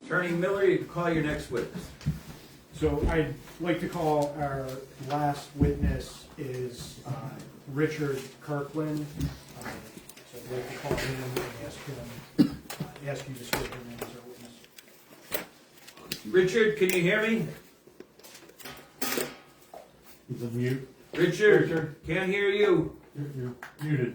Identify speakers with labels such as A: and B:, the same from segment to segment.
A: Attorney Miller, you can call your next witness.
B: So I'd like to call our last witness is Richard Kirkland. So I'd like to call him and ask you to swear him in as our witness.
A: Richard, can you hear me?
C: He's on mute.
A: Richard, can't hear you.
C: You're muted.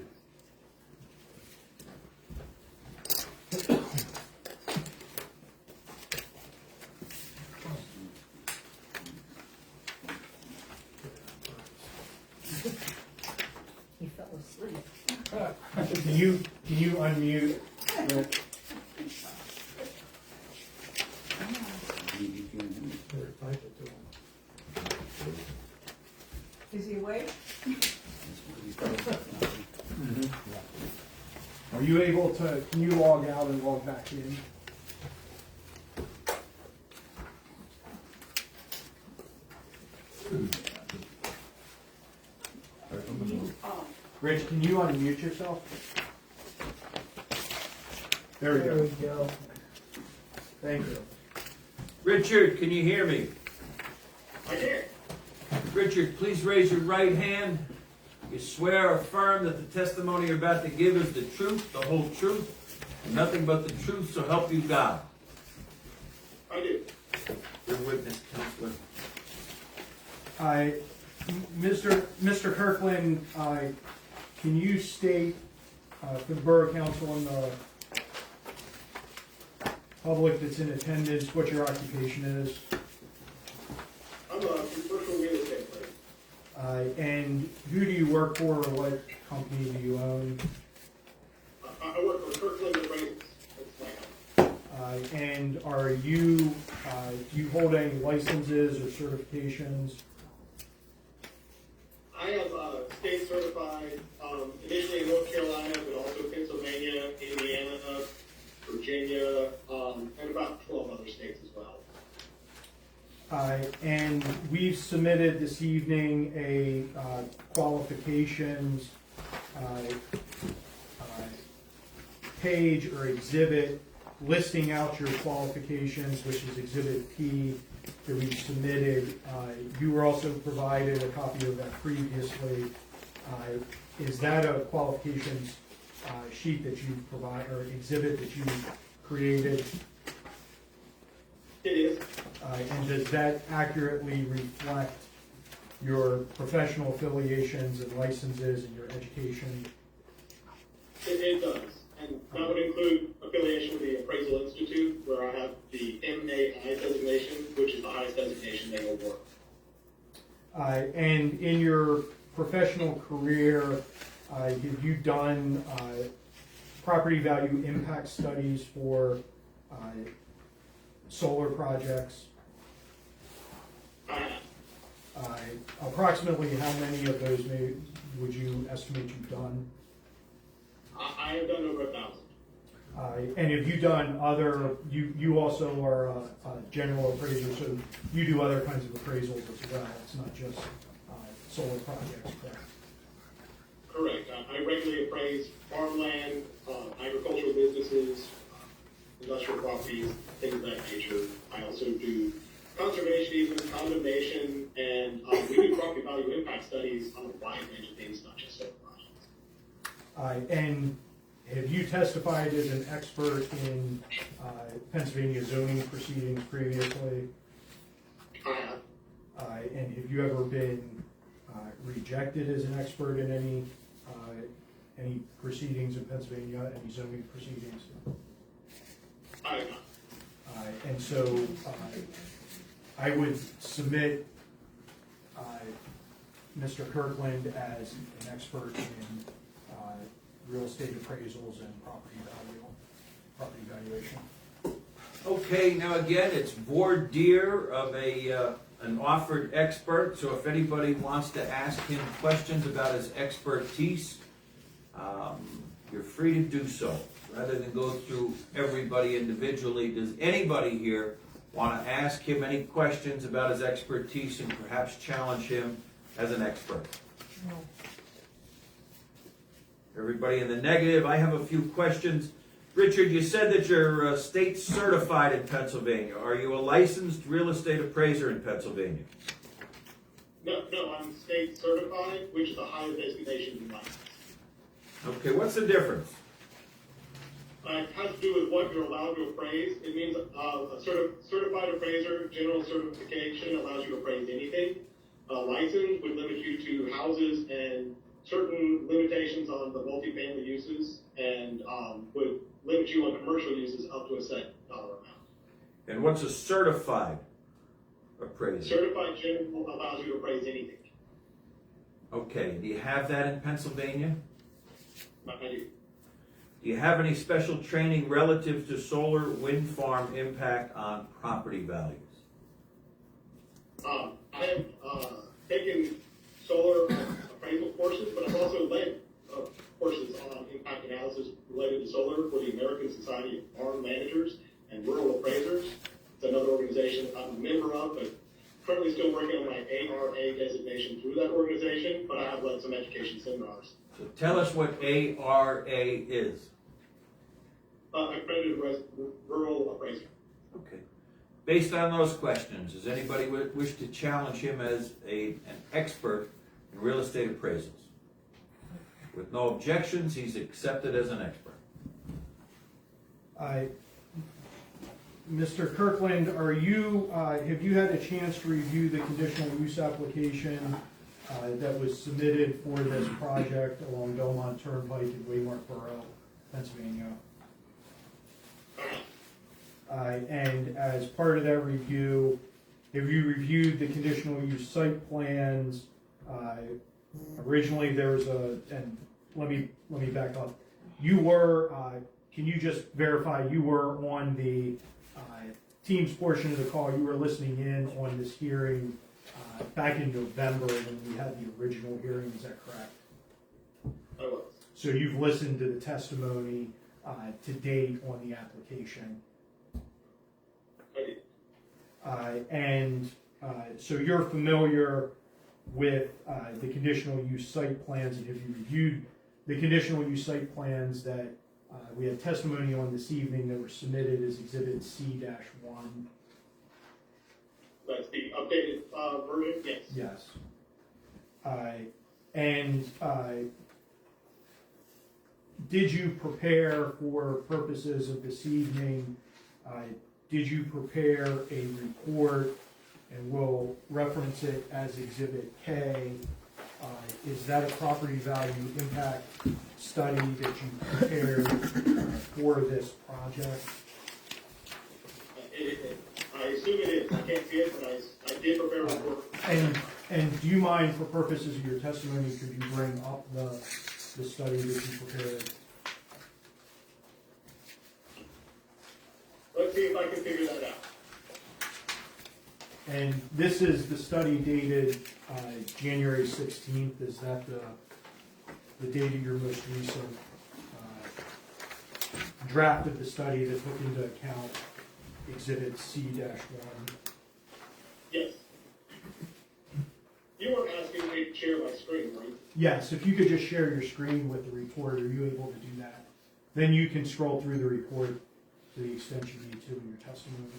D: He fell asleep.
B: Can you unmute? Rick?
D: Is he awake?
B: Are you able to? Can you log out and log back in? Rich, can you unmute yourself? There we go. Thank you.
A: Richard, can you hear me?
E: I can.
A: Richard, please raise your right hand. You swear or affirm that the testimony you're about to give is the truth, the whole truth, and nothing but the truth, so help you God.
E: I do.
A: Your witness, Counselor.
B: Mr. Kirkland, can you state for the Borough Council and the public that's in attendance what your occupation is?
E: I'm a commercial real estate player.
B: And who do you work for, or what company do you own?
E: I work for Kirkland and Raines. That's my house.
B: And are you, do you hold any licenses or certifications?
E: I have state certified, initially in North Carolina, but also Pennsylvania, Indiana, Virginia, and about 12 other states as well.
B: And we've submitted this evening a qualifications page or exhibit listing out your qualifications, which is Exhibit P that we submitted. You were also provided a copy of that previously. Is that a qualifications sheet that you provide, or exhibit that you created?
E: It is.
B: And does that accurately reflect your professional affiliations and licenses and your education?
E: It does. And that would include affiliation with the Appraisal Institute, where I have the MAI designation, which is the highest designation they award.
B: And in your professional career, have you done property value impact studies for solar projects?
E: I have.
B: Approximately how many of those would you estimate you've done?
E: I have done over 1,000.
B: And have you done other, you also are a general appraiser, so you do other kinds of appraisals as well, it's not just solar projects, correct?
E: Correct. I regularly appraise farmland, agricultural businesses, industrial properties, things of that nature. I also do conservation easements, condemnation, and we do property value impact studies on a wide range of things, not just solar projects.
B: And have you testified as an expert in Pennsylvania zoning proceedings previously?
E: I have.
B: And have you ever been rejected as an expert in any proceedings in Pennsylvania, any zoning proceedings?
E: I have not.
B: And so I would submit Mr. Kirkland as an expert in real estate appraisals and property valuation.
A: Okay, now again, it's voir dire of an offered expert, so if anybody wants to ask him questions about his expertise, you're free to do so. Rather than go through everybody individually, does anybody here want to ask him any questions about his expertise and perhaps challenge him as an expert?
D: No.
A: Everybody in the negative. I have a few questions. Richard, you said that you're state certified in Pennsylvania. Are you a licensed real estate appraiser in Pennsylvania?
E: No, I'm state certified, which is the highest designation in license.
A: Okay, what's the difference?
E: It has to do with what you're allowed to appraise. It means a certified appraiser, general certification allows you to appraise anything. A license would limit you to houses and certain limitations on the multifamily uses, and would limit you on commercial uses up to a set dollar amount.
A: And what's a certified appraiser?
E: Certified general allows you to appraise anything.
A: Okay, do you have that in Pennsylvania?
E: I do.
A: Do you have any special training relative to solar wind farm impact on property values?
E: I have taken solar appraisal courses, but I've also led courses on impact analysis related to solar for the American Society of Farm Managers and Rural Appraisers. It's another organization I'm a member of, but currently still working on my ARA designation through that organization, but I have led some education seminars.
A: So tell us what ARA is.
E: Accredited Rural Appraiser.
A: Okay. Based on those questions, does anybody wish to challenge him as an expert in real estate appraisals? With no objections, he's accepted as an expert.
B: Mr. Kirkland, have you had a chance to review the conditional use application that was submitted for this project along Belmont Turnpike in Waymark Borough, Pennsylvania? And as part of that review, have you reviewed the conditional use site plans? Originally, there was and let me back up. You were, can you just verify you were on the Teams portion of the call? You were listening in on this hearing back in November when we had the original hearing, is that correct?
E: I was.
B: So you've listened to the testimony to date on the application. So you're familiar with the conditional use site plans, and have you reviewed the conditional use site plans that we had testimony on this evening that were submitted as Exhibit C-1?
E: That's the updated version? Yes.
B: Yes. Did you prepare, for purposes of this evening, did you prepare a report, and we'll reference it as Exhibit K? Is that a property value impact study that you prepared for this project?
E: I assume it is. I can't see it, but I did prepare a report.
B: And do you mind, for purposes of your testimony, could you bring up the study that you prepared?
E: Let's see if I can figure that out.
B: And this is the study dated January 16th. Is that the date of your most recent draft of the study that took into account Exhibit C-1?
E: Yes. You weren't asking me to share my screen, right?
B: Yes, if you could just share your screen with the report, are you able to do that? Then you can scroll through the report to the extent you need to in your testimony.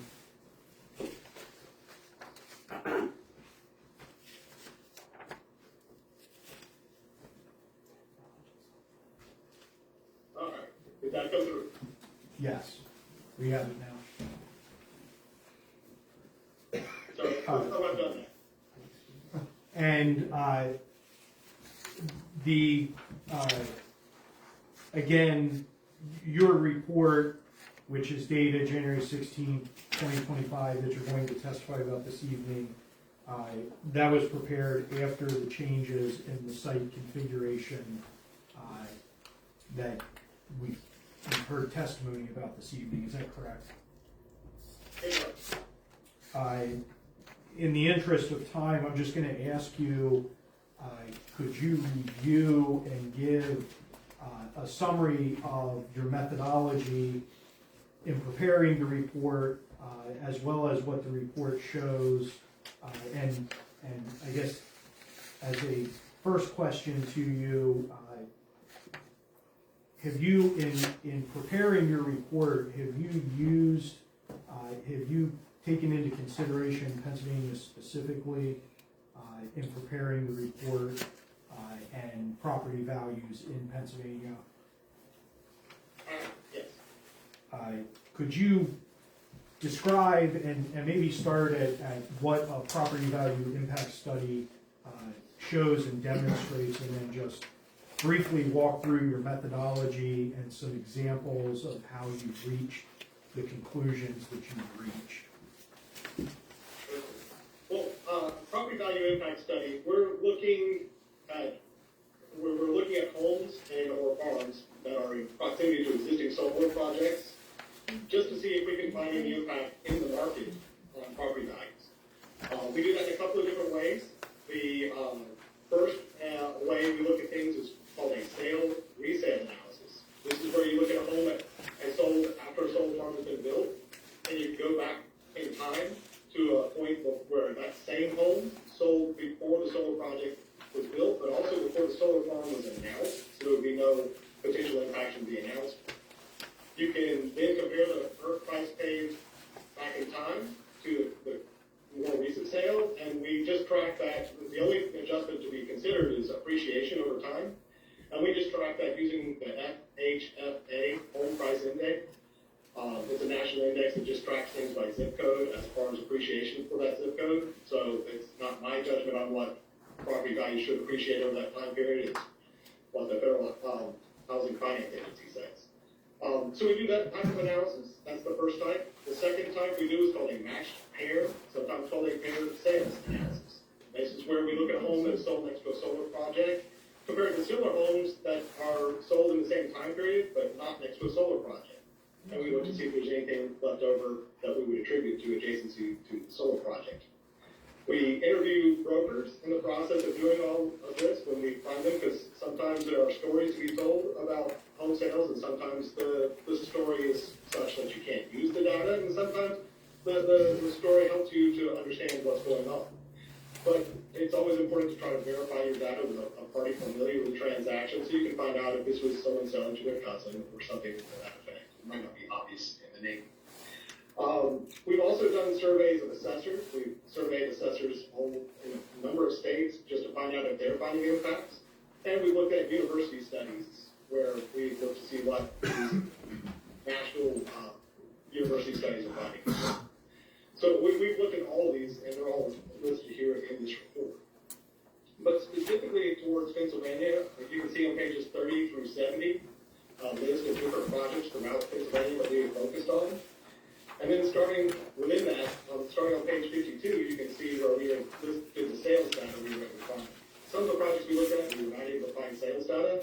E: All right. Did that go through?
B: Yes, we have it now.
E: So, how I've done that.
B: And again, your report, which is dated January 16th, 2025, that you're going to testify about this evening, that was prepared after the changes in the site configuration that we've heard testimony about this evening. Is that correct? In the interest of time, I'm just going to ask you, could you review and give a summary of your methodology in preparing the report, as well as what the report shows, and I guess as a first question to you, have you, in preparing your report, have you taken into consideration Pennsylvania specifically in preparing the report and property values in Pennsylvania?
E: Yes.
B: Could you describe and maybe start at what a property value impact study shows and demonstrates, and then just briefly walk through your methodology and some examples of how you've reached the conclusions that you've reached?
E: Well, property value impact study, we're looking at homes and or farms that are in proximity to existing solar projects, just to see if we can find any impact in the market on property values. We do that in a couple of different ways. The first way we look at things is called a sale resale analysis. This is where you look at a home that is sold after a solar farm has been built, and you go back in time to a point where that same home sold before the solar project was built, but also before the solar farm was announced, so there would be no potential impact from the announcement. You can then compare the price paid back in time to the more recent sale, and we just track that. The only adjustment to be considered is appreciation over time, and we just track that using the FHFA Home Price Index. It's a national index that just tracks things by zip code as far as appreciation for that zip code. So it's not my judgment on what property value should appreciate over that time period. It's what the Federal Housing Finance Agency says. So we do that type of analysis. That's the first type. The second type we do is called a matched pair, sometimes called a paired sales analysis. This is where we look at a home that's sold next to a solar project, compared to similar homes that are sold in the same time period, but not next to a solar project. And we look to see if there's anything left over that we would attribute to adjacency to the solar project. We interview brokers in the process of doing all of this when we find them, because sometimes there are stories to be told about home sales, and sometimes the story is such that you can't use the data, and sometimes the story helps you to understand what's going on. But it's always important to try to verify your data with a party familiar with the transaction, so you can find out if this was someone selling to their cousin or something to that effect. It might not be obvious in the name. We've also done surveys of assessors. We've surveyed assessors in a number of states just to find out if they're finding impacts. And we looked at university studies where we looked to see what these national university studies are finding. So we've looked at all of these, and they're all listed here in this report. But specifically towards Pennsylvania, as you can see on pages 30 through 70, list of different projects throughout Pennsylvania that we focused on. And then starting within that, starting on page 52, you can see where we have listed the sales data we were able to find. Some of the projects we looked at, we were not able to find sales data,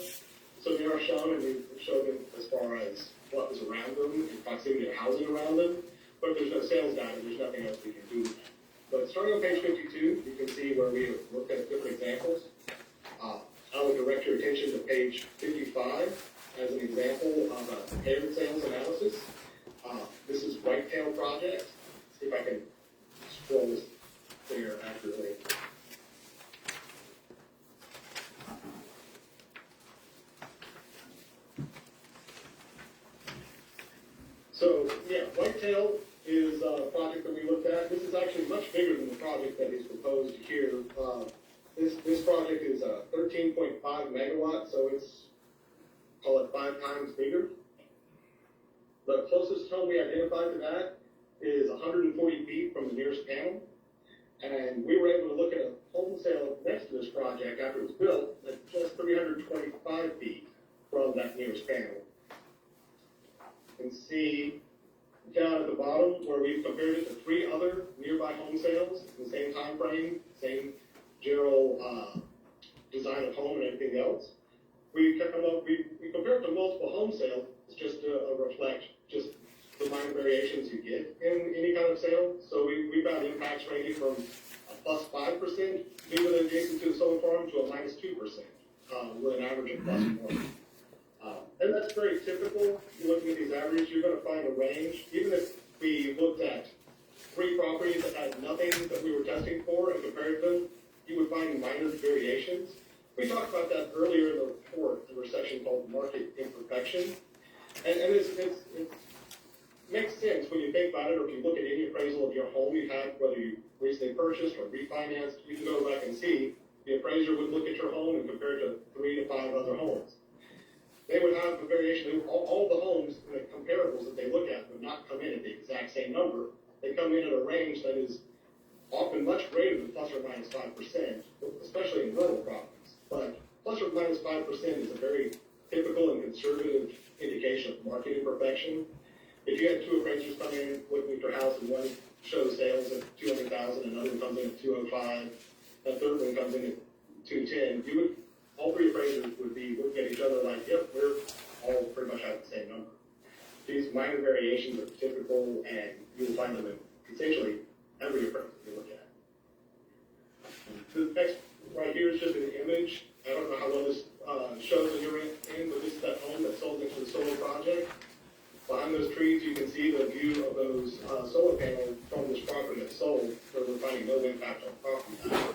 E: so they are shown, and we've showed them as far as what was around them, in proximity to housing around them. But if there's no sales data, there's nothing else we can do with that. But starting on page 52, you can see where we have looked at different examples. I would direct your attention to page 55 as an example of a paired sales analysis. This is Whitetail Project. See if I can scroll this there accurately. So, yeah, Whitetail is a project that we looked at. This is actually much bigger than the project that is proposed here. This project is 13.5 megawatts, so it's, call it 5 times bigger. The closest home we identified to that is 140 feet from the nearest panel. And we were able to look at a home sale next to this project after it was built at just 325 feet from that nearest panel. You can see down at the bottom where we've compared it to 3 other nearby home sales in the same time frame, same general design of home and everything else. We compared it to multiple home sales just to reflect just the minor variations you get in any kind of sale. So we found impacts ranging from a plus 5% due to the adjacent to the solar farm to a minus 2%, with an average of plus 1. And that's very typical. You're looking at these averages, you're going to find a range. Even if we looked at 3 properties that had nothing that we were testing for and compared them, you would find minor variations. we talked about that earlier in the report. There was a section called market imperfection. And it makes sense when you think about it, or if you look at any appraisal of your home you had, whether you recently purchased or refinanced, you can go back and see the appraiser would look at your home and compare it to 3 to 5 other homes. They would have a variation. All the homes, the comparables that they look at would not come in at the exact same number. They come in at a range that is often much greater than plus or minus 5%, especially in rural properties. But plus or minus 5% is a very typical and conservative indication of market imperfection. If you had 2 appraisers come in looking at your house and one shows sales at $200,000, another one comes in at $205,000, a third one comes in at $210,000, all 3 appraisers would be looking at each other like, yep, we're all pretty much have the same number. These minor variations are typical, and you'll find them in essentially every appraisal you look at. The next right here is just an image. I don't know how well this shows on your end, but this is that home that sold into the solar project. Behind those trees, you can see the view of those solar panels from this property that sold, where we're finding no impact on property value.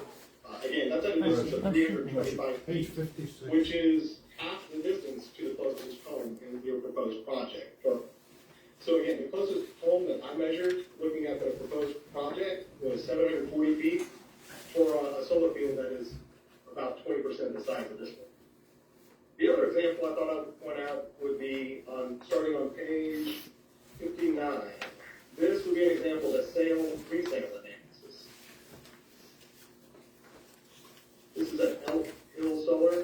E: Again, that's at a distance of 325 feet, which is half the distance to the closest home in your proposed project. So again, the closest home that I measured, looking at the proposed project, was 740 feet for a solar field that is about 20% the size of this one. The other example I thought I would point out would be starting on page 59. This would be an example of a resale analysis. This is an Elk Hill Solar,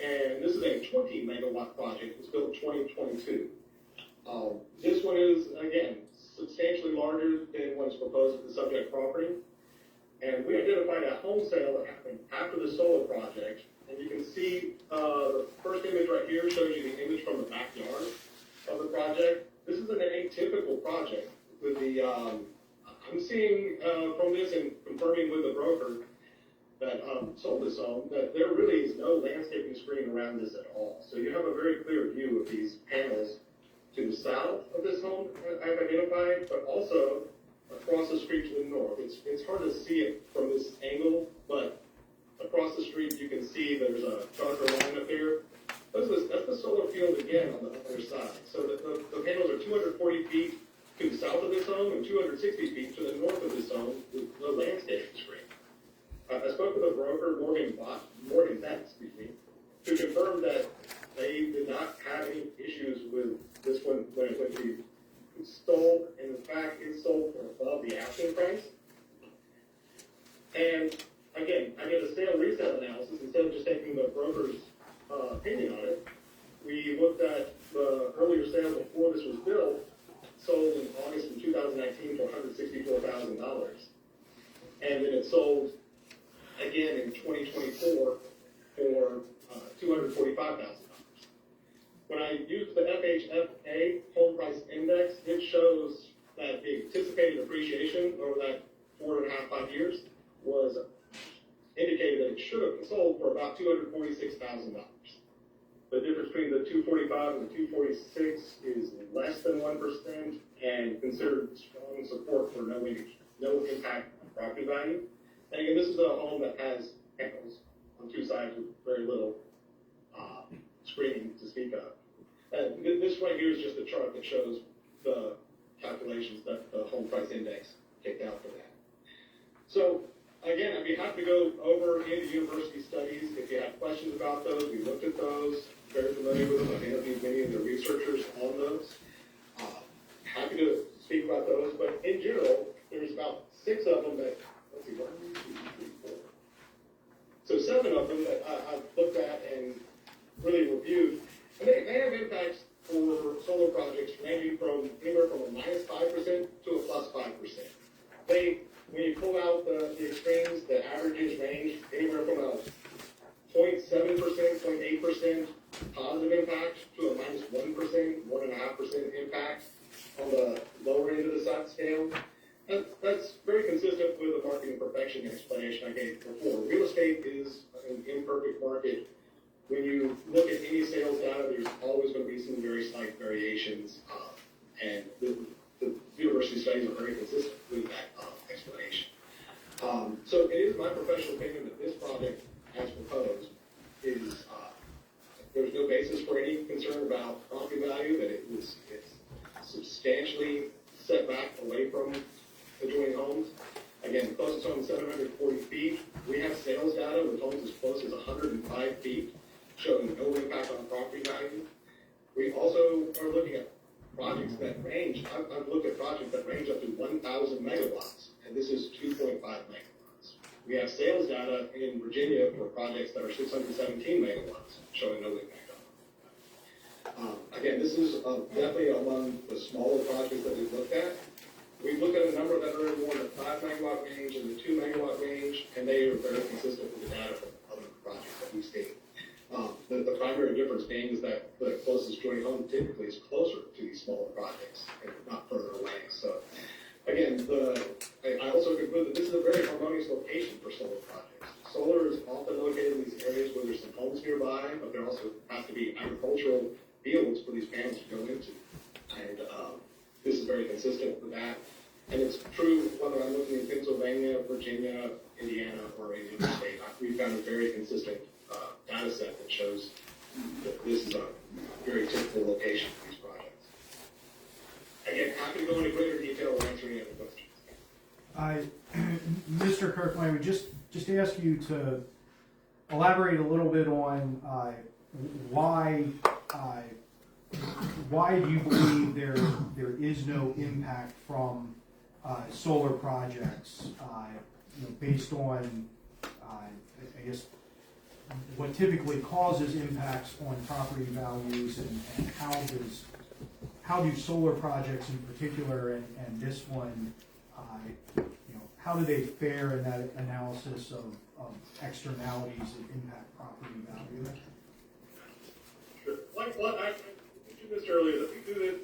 E: and this is a 20 megawatt project. It was built in 2022. This one is, again, substantially larger than what's proposed at the subject property. And we identified a home sale that happened after the solar project. And you can see the first image right here shows you the image from the backyard of the project. This is an atypical project. With the I'm seeing from this and confirming with the broker that sold this home that there really is no landscaping screen around this at all. So you have a very clear view of these panels to the south of this home I've identified, but also across the street to the north. It's hard to see it from this angle, but across the street you can see there's a darker line up here. That's the solar field again on the other side. So the panels are 240 feet to the south of this home and 260 feet to the north of this home with the landscaping screen. I spoke with a broker, Morgan Betts, to confirm that they did not have any issues with this one when it went to be sold, and in fact, it's sold for above the asking price. And again, I did a sale resale analysis instead of just taking the broker's opinion on it. We looked at the earlier sale before this was built, sold in August of 2019 for $164,000, and then it sold again in 2024 for $245,000. When I used the FHFA home price index, it shows that the anticipated appreciation over that 4.5, 5 years was indicated that it should have sold for about $246,000. The difference between the 245 and the 246 is less than 1% and considered strong support for no impact on property value. And again, this is a home that has panels on 2 sides with very little screening to speak of. And this right here is just a chart that shows the calculations that the home price index kicked out for that. So again, I'd be happy to go over into university studies. If you have questions about those, we looked at those, very familiar with them. I've interviewed many of the researchers on those. Happy to speak about those, but in general, there's about 6 of them that, let's see, 1, 2, 3, 4. So 7 of them that I've looked at and really reviewed. And they have impacts for solar projects ranging from anywhere from a minus 5% to a plus 5%. When you pull out the extremes, the averages range anywhere from a 0.7%, 0.8% positive impact to a minus 1%, 1.5% impact on the lower end of the scale. That's very consistent with the market imperfection explanation I gave before. Real estate is an imperfect market. When you look at any sales data, there's always going to be some very slight variations, and the university studies are very consistent with that explanation. So it is my professional opinion that this project has from adjoining homes. Again, the closest home is 740 feet. We have sales data with homes as close as 105 feet, showing no impact on property value. We also are looking at projects that range, I've looked at projects that range up to 1,000 megawatts, and this is 2.5 megawatts. We have sales data in Virginia for projects that are 617 megawatts, showing no impact on them. Again, this is definitely among the smaller projects that we've looked at. We've looked at a number that are more in the 5 megawatt range and the 2 megawatt range, and they are very consistent with the data from other projects that we've seen. The primary difference being is that the closest joint home typically is closer to these smaller projects and not further away. So, again, I also conclude that this is a very harmonious location for solar projects. Solar is often located in these areas where there's some homes nearby, but there also has to be agricultural fields for these panels to go into. And this is very consistent with that. And it's true whether I'm looking in Pennsylvania, Virginia, Indiana, or any other state. We've found a very consistent data set that shows that this is a very typical location for these projects. Again, happy to go into greater detail or answer any other questions.
B: Mr. Kirkland, I would just ask you to elaborate a little bit on why do you believe there is no impact from solar projects, based on, I guess, what typically causes impacts on property values, and how do solar projects in particular and this one, how do they fare in that analysis of externalities that impact property value?
E: Sure. Like what I mentioned this earlier, that we do this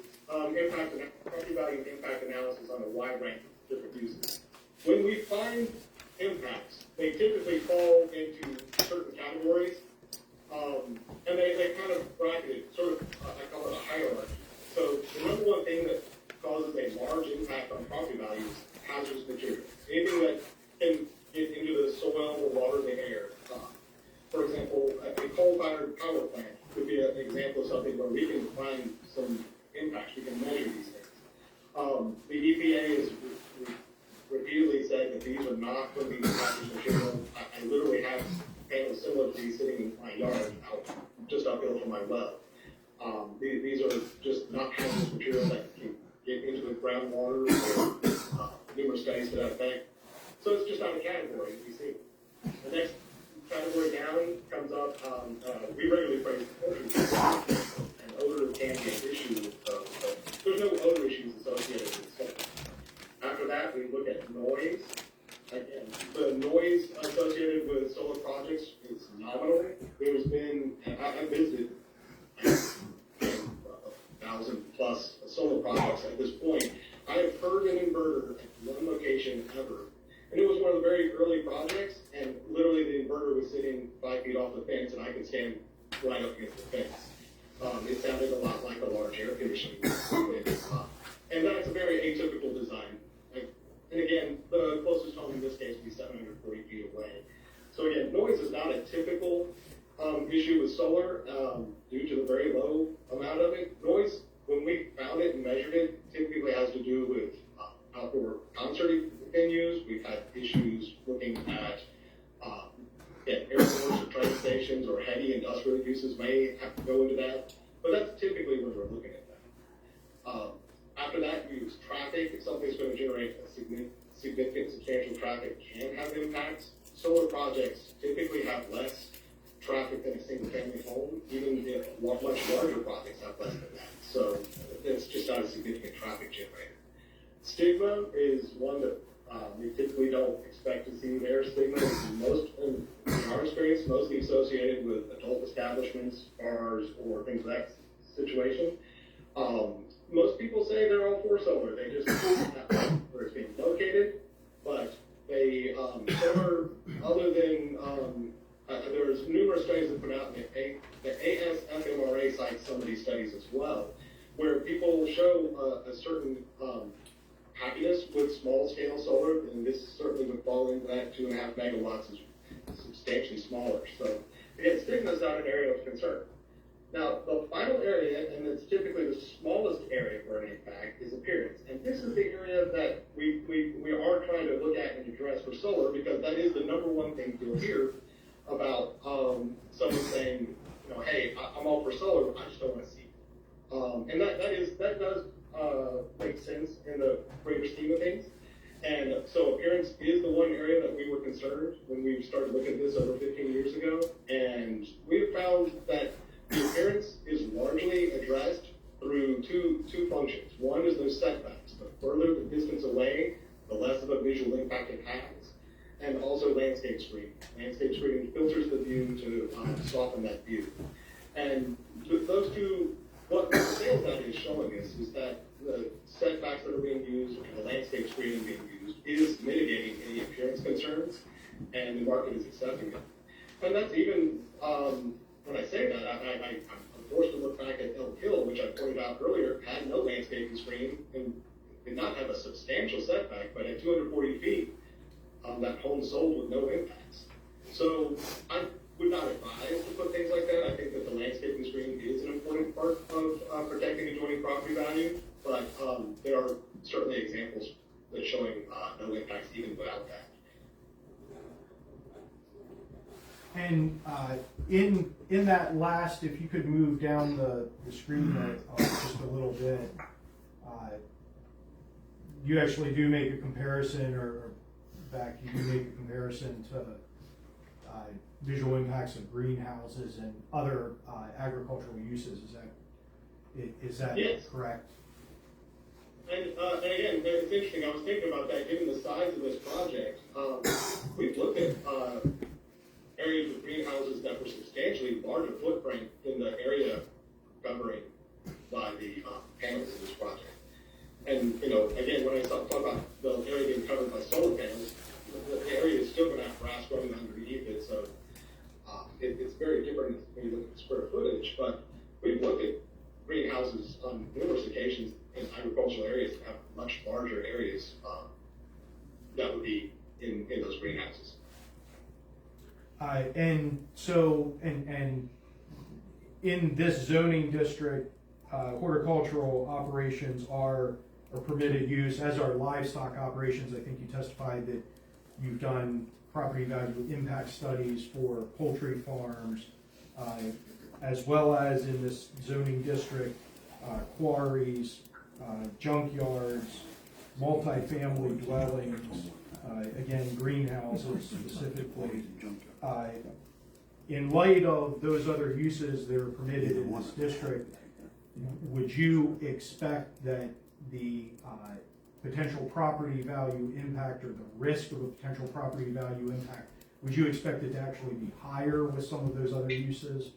E: property value impact analysis on a wide range of different uses. When we find impacts, they typically fall into certain categories, and they kind of bracket it, sort of, I call it a hierarchy. So the number one thing that causes a large impact on property values is hazardous materials. Anything that can get into the soil, the water, the air. For example, a coal-fired power plant could be an example of something where we can find some impacts. We can measure these things. The EPA has repeatedly said that these are not going to be hazardous materials. I literally have panels similar to these sitting in my yard, just uphill from my well. These are just not hazardous materials that can get into the groundwater, or numerous studies to that effect. So it's just not a category we see. The next category down comes up, we regularly praise odor, and odor can be an issue, but there's no odor issues associated with solar. After that, we look at noise. Again, the noise associated with solar projects is nominal. There's been, I visited 1,000 plus solar projects at this point. I have heard an inverter at one location ever. And it was one of the very early projects, and literally the inverter was sitting 5 feet off the fence, and I could stand right up against the fence. It sounded a lot like a large air conditioning unit. And that's a very atypical design. And again, the closest home in this case would be 740 feet away. So again, noise is not a typical issue with solar due to the very low amount of it. Noise, when we found it and measured it, typically has to do with outdoor concert venues. We've had issues looking at airports or train stations, or heavy industrial uses may have to go into that. But that's typically when we're looking at that. After that, we use traffic. If something's going to generate a significant substantial traffic, can have impacts. Solar projects typically have less traffic than a single-family home. Even if much larger projects have less than that. So it's just not a significant traffic generator. Stigma is one that we typically don't expect to see there. Stigma is in our experience, mostly associated with adult establishments, bars, or things like that situation. Most people say they're all for solar. They just not where it's being located, but they solar, other than there's numerous studies that put out. The ASFMRA cites some of these studies as well, where people show a certain happiness with small-scale solar, and this certainly would fall into that. 2.5 megawatts is substantially smaller. So again, stigma is not an area of concern. Now, the final area, and it's typically the smallest area for an impact, is appearance. And this is the area that we are trying to look at and address for solar, because that is the number one thing you'll hear about someone saying, you know, hey, I'm all for solar, I just don't want to see it. And that does make sense in the greater scheme of things. And so appearance is the one area that we were concerned when we started looking at this over 15 years ago. And we have found that the appearance is largely addressed through two functions. One is those setbacks. The further the distance away, the less of a visual impact it has. And also landscape screening. Landscape screening filters the view to soften that view. And with those two, what the sales data is showing us is that the setbacks that are being used and the landscape screening being used is mitigating any appearance concerns, and the market is accepting it. And that's even, when I say that, I'm forced to look back at Elk Hill, which I pointed out earlier, had no landscaping screening and did not have a substantial setback, but at 240 feet, that home sold with no impacts. So I would not advise to put things like that. I think that the landscaping screening is an important part of protecting adjoining property value, but there are certainly examples that showing no impacts even without that.
B: And in that last, if you could move down the screen just a little bit, you actually do make a comparison, or back, you do make a comparison to visual impacts of greenhouses and other agricultural uses. Is that
E: Yes.
B: correct?
E: And again, it's interesting. I was thinking about that. Given the size of this project, we've looked at areas with greenhouses that were substantially larger footprint than the area covering by the panels in this project. And, you know, again, when I talk about the area being covered by solar panels, the area is still going to have grass growing underneath it, so it's very different when you look at the square footage. But we've looked at greenhouses on numerous occasions in agricultural areas that have much larger areas that would be in those greenhouses.
B: And so, and in this zoning district, horticultural operations are permitted use, as are livestock operations. I think you testified that you've done property value impact studies for poultry farms, as well as in this zoning district, quarries, junkyards, multifamily dwellings, again, greenhouses specifically. In light of those other uses that are permitted in this district, would you expect that the potential property value impact, or the risk of a potential property value impact, would you expect it to actually be higher with some of those other uses?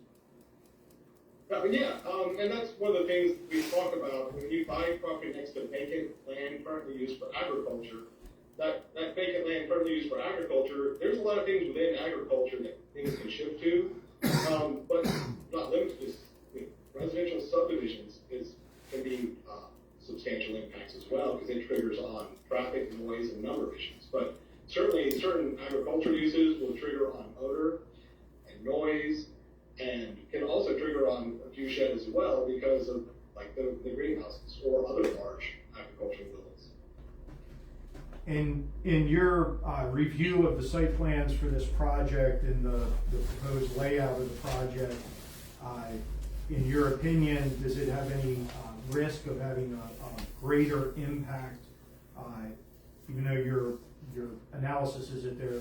E: Yeah, and that's one of the things we talk about when you buy property next to vacant land currently used for agriculture. That vacant land currently used for agriculture, there's a lot of things within agriculture that things can shift to, but not limited to residential subdivisions can be substantial impacts as well, because it triggers on traffic, noise, and a number of issues. But certainly certain agricultural uses will trigger on odor and noise, and can also trigger on a view shed as well because of like the greenhouses or other large agricultural buildings.
B: In your review of the site plans for this project and the proposed layout of the project, in your opinion, does it have any risk of having a greater impact, even though your analysis is that there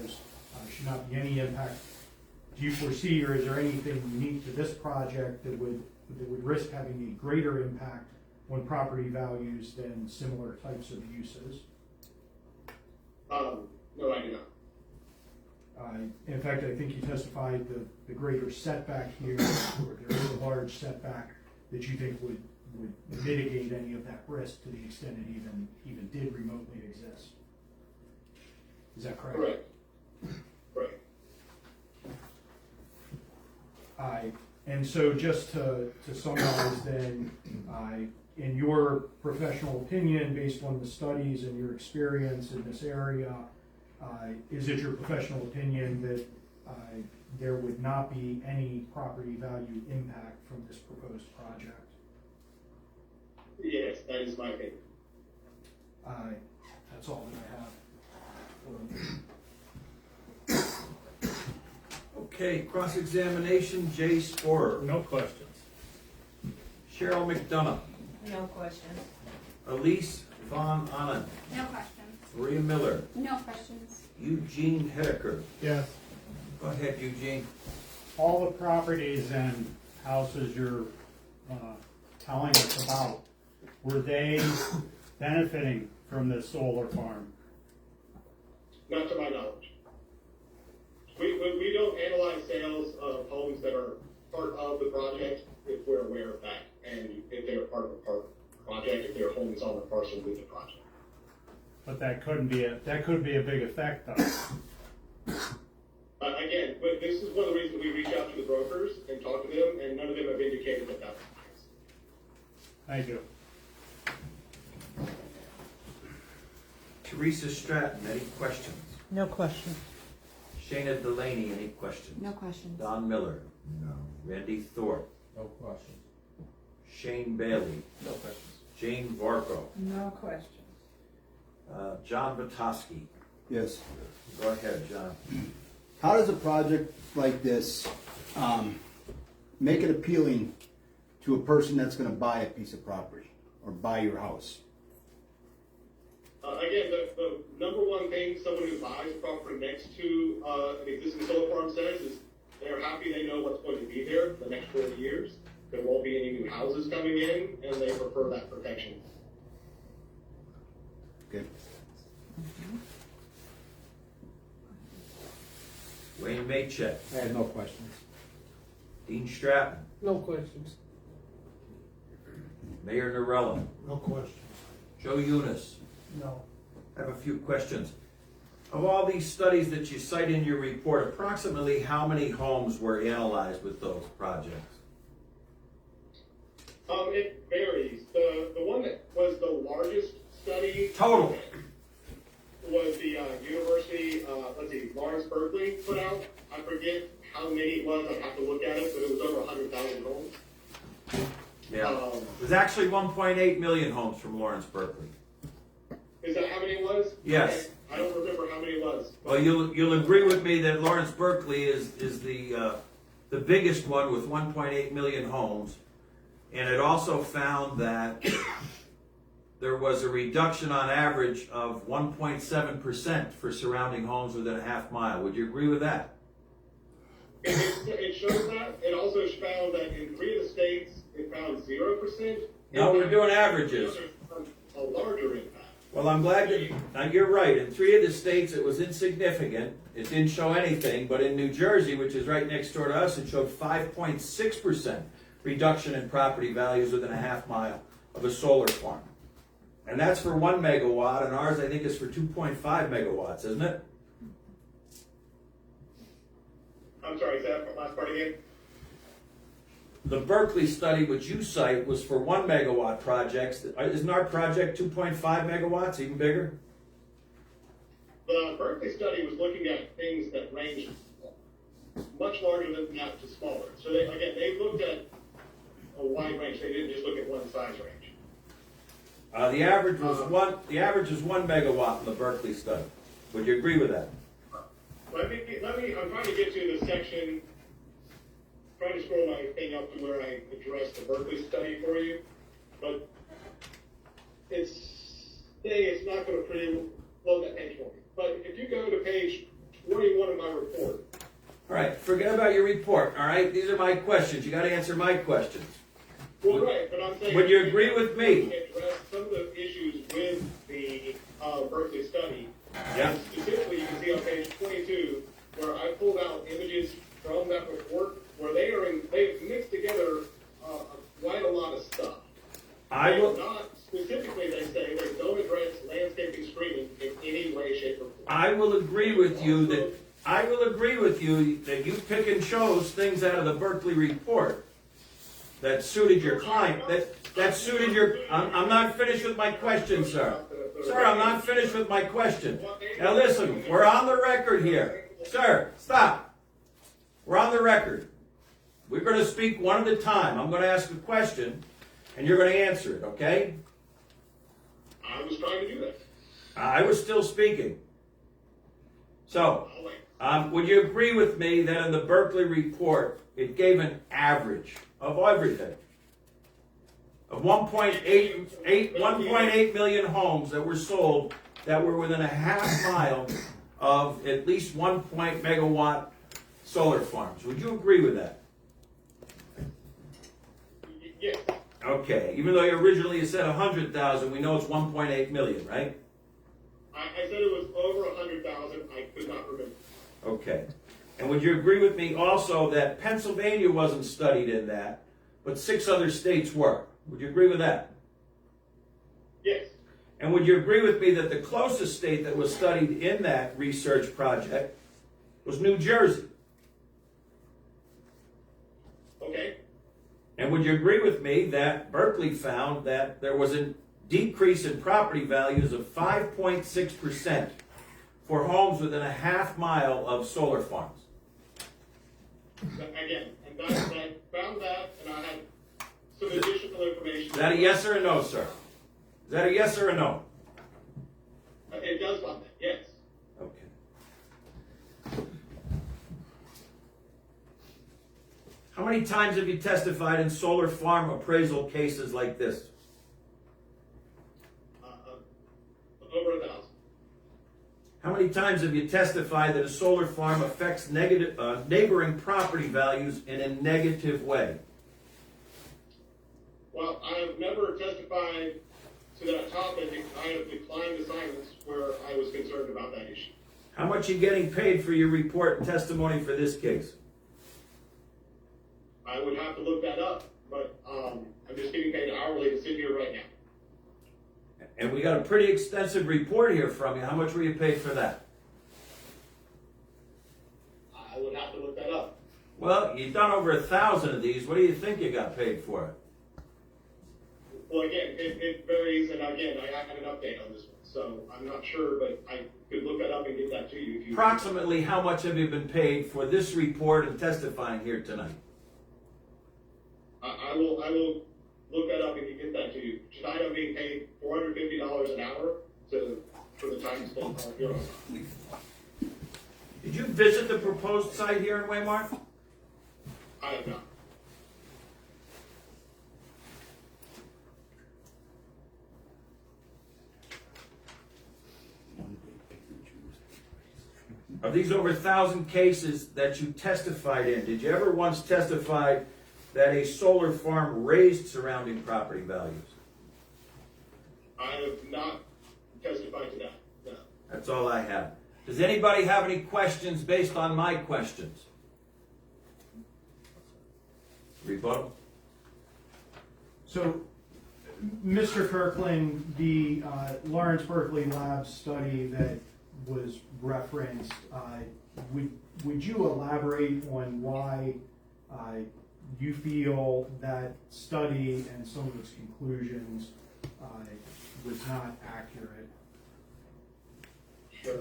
B: should not be any impact? Do you foresee, or is there anything unique to this project that would risk having a greater impact on property values than similar types of uses?
E: No, I do not.
B: In fact, I think you testified the greater setback here, or there is a large setback that you think would mitigate any of that risk to the extent it even did remotely exist. Is that correct?
E: Correct.
B: And so just to summarize then, in your professional opinion, based on the studies and your experience in this area, is it your professional opinion that there would not be any property value impact from this proposed project.
E: Yes, that is my opinion.
B: That's all that I have.
A: Okay, cross-examination, Jay Sporer.
C: No questions.
A: Cheryl McDonough.
D: No questions.
A: Elise Von Annan.
F: No questions.
A: Maria Miller.
F: No questions.
A: Eugene Hedeker.
C: Yes.
A: Go ahead, Eugene.
C: All the properties and houses you're telling us about, were they benefiting from this solar farm?
E: Not to my knowledge. We don't analyze sales of homes that are part of the project if we're aware of that, and if they're part of the project, if their home is on the parcel with the project.
C: But that could be a big effect though.
E: Again, but this is one of the reasons we reach out to the brokers and talk to them, and none of them have indicated that that's the case.
C: Thank you.
A: Teresa Stratton, any questions?
D: No questions.
A: Shayna Delaney, any questions?
F: No questions.
A: Don Miller. No. Randy Thorpe.
G: No questions.
A: Shane Bailey.
G: No questions.
A: Jane Varco.
D: No questions.
A: John Batoski.
H: Yes.
A: Go ahead, John.
H: How does a project like this make it appealing to a person that's going to buy a piece of property or buy your house?
E: Again, the number one thing someone who buys property next to an existing solar farm says is they're happy they know what's going to be there the next 40 years. There won't be any new houses coming in, and they prefer that protection.
H: Okay.
A: Wayne Maycheck.
G: I have no questions.
A: Dean Stratton.
G: No questions.
A: Mayor Norella.
C: No questions.
A: Joe Eunice.
B: No.
A: I have a few questions. Of all these studies that you cite in your report, approximately how many homes were analyzed with those projects?
E: It varies. The one that was the largest study
A: Total.
E: was the university, Lawrence Berkeley put out. I forget how many it was. I'd have to look at it, but it was over 100,000 homes.
A: Yeah. It was actually 1.8 million homes from Lawrence Berkeley.
E: Is that how many it was?
A: Yes.
E: I don't remember how many it was.
A: Well, you'll agree with me that Lawrence Berkeley is the biggest one with 1.8 million homes, and it also found that there was a reduction on average of 1.7% for surrounding homes within a half mile. Would you agree with that?
E: It shows that. It also found that in 3 of the states, it found 0%.
A: No, we're doing averages.
E: A larger impact.
A: Well, I'm glad that now you're right. In 3 of the states, it was insignificant. It didn't show anything. But in New Jersey, which is right next door to us, it showed 5.6% reduction in property values within a half mile of a solar farm. And that's for 1 megawatt, and ours, I think, is for 2.5 megawatts, isn't it?
E: I'm sorry, is that the last part again?
A: The Berkeley study, which you cite, was for 1 megawatt projects. Isn't our project 2.5 megawatts, even bigger?
E: The Berkeley study was looking at things that ranged much larger than that to smaller. So they looked at a wide range. They didn't just look at one size range.
A: The average was 1 megawatt in the Berkeley study. Would you agree with that?
E: Let me, I'm trying to get to the section, trying to scroll my thing up to where I addressed the Berkeley study for you, but it's not going to load that page for me. But if you go to page 21 of my report.
A: All right, forget about your report, all right? These are my questions. You got to answer my questions.
E: Well, right, but I'm saying.
A: Would you agree with me?
E: Address some of the issues with the Berkeley study.
A: Yeah.
E: And specifically, you can see on page 22 where I pulled out images from that report where they've mixed together quite a lot of stuff.
A: I will.
E: Not specifically, they say they don't address landscaping screening in any way, shape, or form.
A: I will agree with you that you pick and chose things out of the Berkeley report that suited your client. That suited your. I'm not finished with my question, sir. Sir, I'm not finished with my question. Now listen, we're on the record here. Sir, stop. We're on the record. We're going to speak one at a time. I'm going to ask a question, and you're going to answer it, okay?
E: I was trying to do that.
A: I was still speaking. So,
E: I'll wait.
A: would you agree with me that in the Berkeley report, it gave an average of everything? Of 1.8 million homes that were sold that were within a half mile of at least 1 megawatt solar farms. Would you agree with that?
E: Yes,
A: Okay, even though you originally said 100,000, we know it's 1.8 million, right?
E: I said it was over 100,000. I could not remember.
A: Okay. And would you agree with me also that Pennsylvania wasn't studied in that, but 6 other states were? Would you agree with that?
E: Yes,
A: And would you agree with me that the closest state that was studied in that research project was New Jersey?
E: okay.
A: And would you agree with me that Berkeley found that there was a decrease in property values of 5.6% for homes within a half mile of solar farms?
E: Again, and I found that, and I had some additional information.
A: Is that a yes or a no, sir? Is that a yes or a no?
E: It does find that, yes.
A: Okay. How many times have you testified in solar farm appraisal cases like this?
E: Over 1,000.
A: How many times have you testified that a solar farm affects neighboring property values in a negative way?
E: Well, I have never testified to that topic. I have declined assignments where I was concerned about that issue.
A: How much are you getting paid for your report and testimony for this case?
E: I would have to look that up, but I'm just getting paid hourly to sit here right now.
A: And we got a pretty extensive report here from you. How much were you paid for that?
E: I would have to look that up.
A: Well, you've done over 1,000 of these. What do you think you got paid for it?
E: Well, again, it varies, and again, I haven't had an update on this one, so I'm not sure, but I could look that up and get that to you if you.
A: Approximately how much have you been paid for this report and testifying here tonight?
E: I will look that up and get that to you. Tonight I'm being paid $450 an hour for the time spent on your.
A: Did you visit the proposed site here in Waymart?
E: I have not.
A: Of these over 1,000 cases that you testified in, did you ever once testify that a solar farm raised surrounding property values?
E: I have not testified to that, no.
A: That's all I have. Does anybody have any questions based on my questions? Rebuttal?
B: So, Mr. Kirkland, the Lawrence Berkeley Labs study that was referenced, would you elaborate on why you feel that study and some of its conclusions was not accurate?
E: Sure.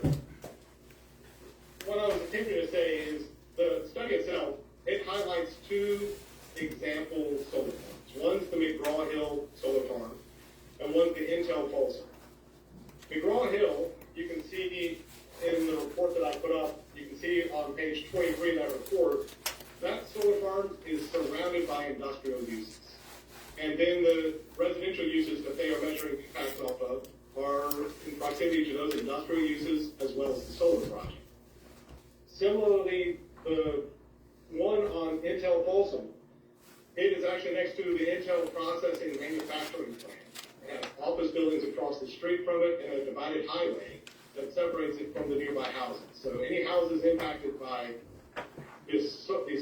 E: What I was attempting to say is the study itself, it highlights 2 example solar farms. One's the McGraw-Hill solar farm, and one's the Intel Folsom. McGraw-Hill, you can see in the report that I put up, you can see on page 23 of that report, that solar farm is surrounded by industrial uses. And then the residential uses that they are measuring impacts off of are in proximity to those industrial uses as well as the solar project. Similarly, the one on Intel Folsom, it is actually next to the Intel processing manufacturing plant. It has office buildings across the street from it and a divided highway that separates it from the nearby houses. So any houses impacted by these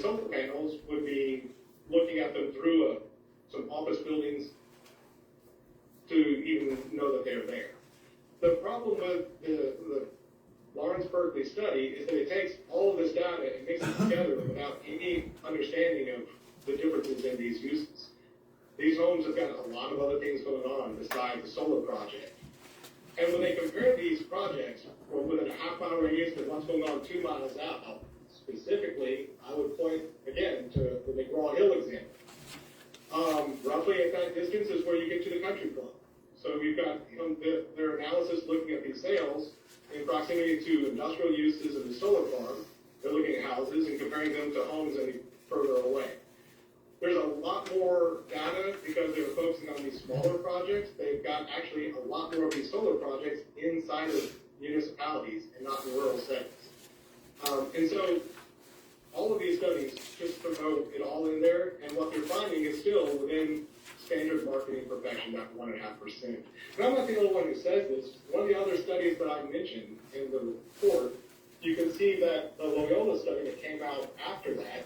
E: solar panels would be looking at them through some office buildings to even know that they're there. The problem with the Lawrence Berkeley study is that it takes all of this data and mixes it together without any understanding of the differences in these uses. These homes have got a lot of other things going on besides the solar project. And when they compare these projects, or within a half-mile radius and what's going on 2 miles out, specifically, I would point again to the McGraw Hill example. Roughly at that distance is where you get to the country club. So we've got their analysis looking at these sales in proximity to industrial uses of the solar farm. They're looking at houses and comparing them to homes any further away. There's a lot more data because they're focusing on these smaller projects. They've got actually a lot more of these solar projects inside of municipalities and not in rural settings. And so all of these studies just promote it all in there, and what they're finding is still within standard marketing perfection, that 1.5%. And I'm not the only one who says this. One of the other studies that I mentioned in the report, you can see that the Loyola study that came out after that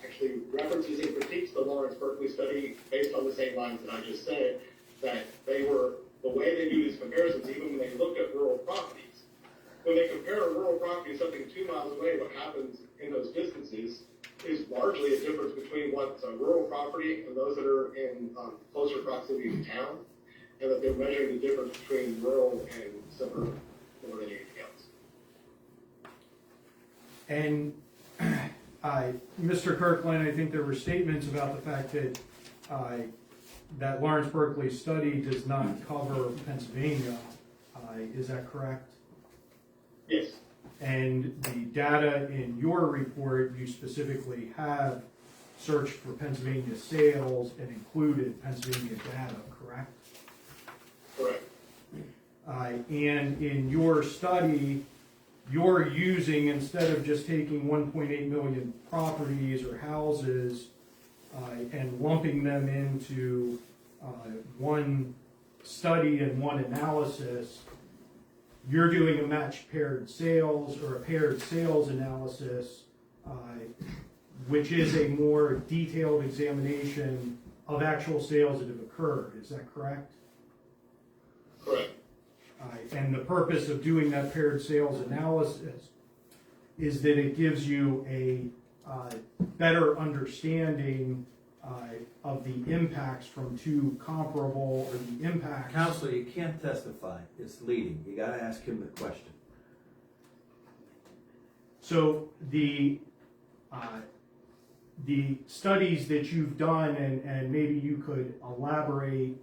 E: actually references and critiques the Lawrence Berkeley study based on the same lines that I just said, that they were, the way they do these comparisons, even when they look at rural properties, when they compare a rural property to something 2 miles away, what happens in those distances is largely a difference between what's a rural property and those that are in closer proximity to town, and that they're measuring the difference between rural and suburban more than anything else.
B: And Mr. Kirkland, I think there were statements about the fact that that Lawrence Berkeley study does not cover Pennsylvania. Is that correct?
E: Yes.
B: And the data in your report, you specifically have searched for Pennsylvania sales and included Pennsylvania data, correct?
E: Correct.
B: And in your study, you're using, instead of just taking 1.8 million properties or houses and lumping them into one study and one analysis, you're doing a matched paired sales or a paired sales analysis, which is a more detailed examination of actual sales that have occurred. Is that correct?
E: Correct.
B: And the purpose of doing that paired sales analysis is that it gives you a better understanding of the impacts from two comparable, or the impacts.
A: Counselor, you can't testify. It's leading. You gotta ask him the question.
B: So the studies that you've done, and maybe you could elaborate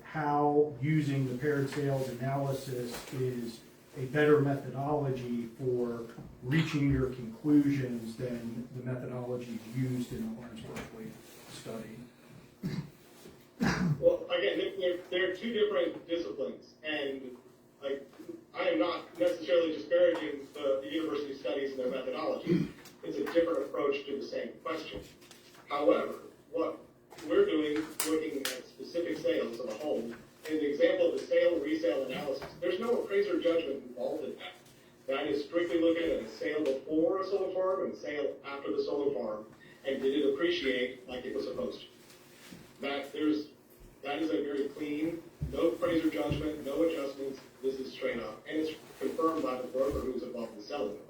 B: how using the paired sales analysis is a better methodology for reaching your conclusions than the methodology used in the Lawrence Berkeley study.
E: Well, again, they're two different disciplines, and I am not necessarily disparaging the university studies and their methodology. It's a different approach to the same question. However, what we're doing, looking at specific sales of a home, in the example of the sale resale analysis, there's no appraiser judgment involved in that. That is strictly looking at a sale before a solar farm and a sale after the solar farm, and did it appreciate like it was supposed to. That is a very clean, no appraiser judgment, no adjustments. This is straight up, and it's confirmed by the broker who's involved in selling the